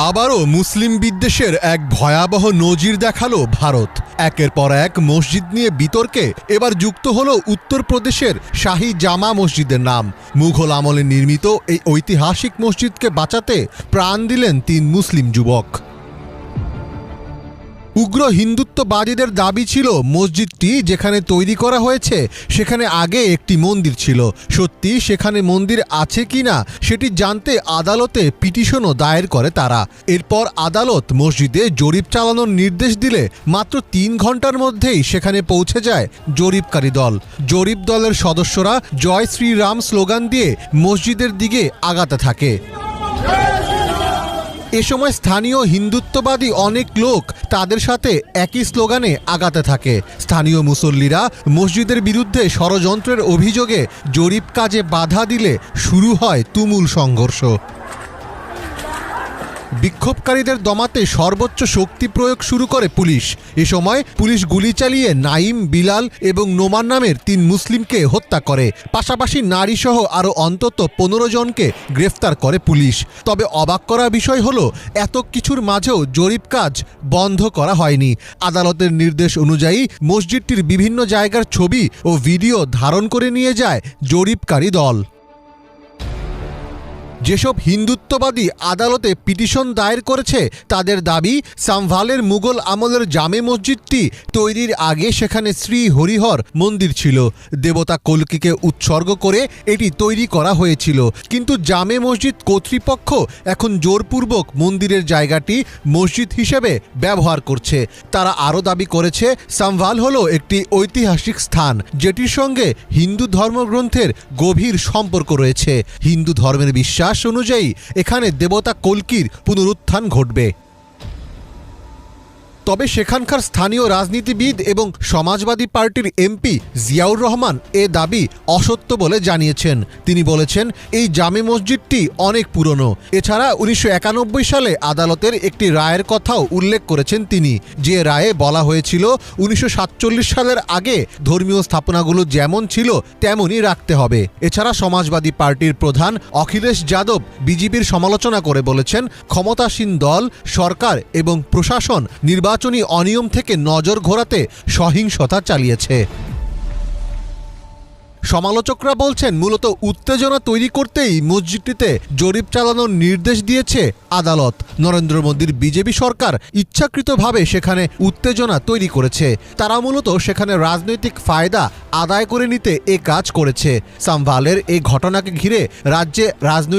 আবারও মুসলিম বিদ্বেষের এক ভয়াবহ নজির দেখালো ভারত। একের পর এক মসজিদ নিয়ে বিতর্কে এবার যুক্ত হলো উত্তরপ্রদেশের শাহী জামা মসজিদের নাম। মুঘল আমলে নির্মিত এই ঐতিহাসিক মসজিদকে বাঁচাতে প্রাণ দিলেন ৩ মুসলিম যুবক। উগ্র হিন্দুত্ববাদীদের দাবি ছিল মসজিদটি যেখানে তৈরি করা হয়েছে সেখানে আগে একটি মন্দির ছিল। সত্যি সেখানে মন্দির আছে কিনা সেটি জানতে আদালতে পিটিশনও দায়ের করে তারা। এরপর আদালত মসজিদে জরিপ চালানোর নির্দেশ দিলে মাত্র ৩ ঘন্টার মধ্যেই সেখানে পৌঁছে যায় জরিপকারী দল। জরিপ দলের সদস্যরা জয় শ্রীরাম স্লোগান দিয়ে মসজিদের দিকে আগাতে থাকে। এ সময় স্থানীয় হিন্দুত্ববাদী অনেক লোক তাদের সাথে একই স্লোগানে আগাতে থাকে। স্থানীয় মুসল্লিরা মসজিদের বিরুদ্ধে ষড়যন্ত্রের অভিযোগে জরিপ কাজে বাধা দিলে শুরু হয় তুমুল সংঘর্ষ। বিক্ষোভকারীদের দমাতে সর্বোচ্চ শক্তি প্রয়োগ শুরু করে পুলিশ। এ সময় পুলিশ গুলি চালিয়ে নাইম, বিলাল এবং নোমান নামের ৩ মুসলিমকে হত্যা করে। পাশাপাশি নারীসহ আরও অন্তত ১৫ জনকে গ্রেফতার করে পুলিশ। তবে অবাক করা বিষয় হলো এত কিছুর মাঝেও জরিপ কাজ বন্ধ করা হয়নি। আদালতের নির্দেশ অনুযায়ী মসজিদটির বিভিন্ন জায়গার ছবি ও ভিডিও ধারণ করে নিয়ে যায় জরিপকারী দল। যেসব হিন্দুত্ববাদী আদালতে পিটিশন দায়ের করেছে তাদের দাবি, সাম্ভালের মুঘল আমলের জামে মসজিদটি তৈরির আগে সেখানে শ্রী হরিহর মন্দির ছিল। দেবতা কল্কিকে উৎসর্গ করে এটি তৈরি করা হয়েছিল। কিন্তু জামে মসজিদ কর্তৃপক্ষ এখন জোরপূর্বক মন্দিরের জায়গাটি মসজিদ হিসেবে ব্যবহার করছে। তারা আরও দাবি করেছে সাম্ভাল হলো একটি ঐতিহাসিক স্থান যেটির সঙ্গে হিন্দু ধর্মগ্রন্থের গভীর সম্পর্ক রয়েছে। হিন্দু ধর্মের বিশ্বাস অনুযায়ী এখানে দেবতা কল্কির পুনরুত্থান ঘটবে। তবে সেখানকার স্থানীয় রাজনীতিবিদ এবং সমাজবাদী পার্টির এমপি জিয়াউর রহমান এ দাবি অসত্য বলে জানিয়েছেন। তিনি বলেছেন, এই জামে মসজিদটি অনেক পুরনো। এছাড়া ১৯৯১ সালে আদালতের একটি রায়ের কথাও উল্লেখ করেছেন তিনি, যে রায়ে বলা হয়েছিল ১৯৪৭ সালের আগে ধর্মীয় স্থাপনাগুলো যেমন ছিল তেমনই রাখতে হবে। এছাড়া সমাজবাদী পার্টির প্রধান অখিলেশ যাদব বিজেপির সমালোচনা করে বলেছেন, ক্ষমতাসীন দল, সরকার এবং প্রশাসন নির্বাচনী অনিয়ম থেকে নজর ঘোরাতে সহিংসতা চালিয়েছে। সমালোচকরা বলছেন, মূলত উত্তেজনা তৈরি করতেই মসজিদটিতে জরিপ চালানোর নির্দেশ দিয়েছে আদালত। নরেন্দ্র মোদীর বিজেপি সরকার ইচ্ছাকৃতভাবে সেখানে উত্তেজনা তৈরি করেছে। তারা মূলত সেখানে রাজনৈতিক ফায়দা আদায় করে নিতে এ কাজ করেছে। সাম্ভালের এই ঘটনাকে ঘিরে রাজ্যে রাজনৈতিক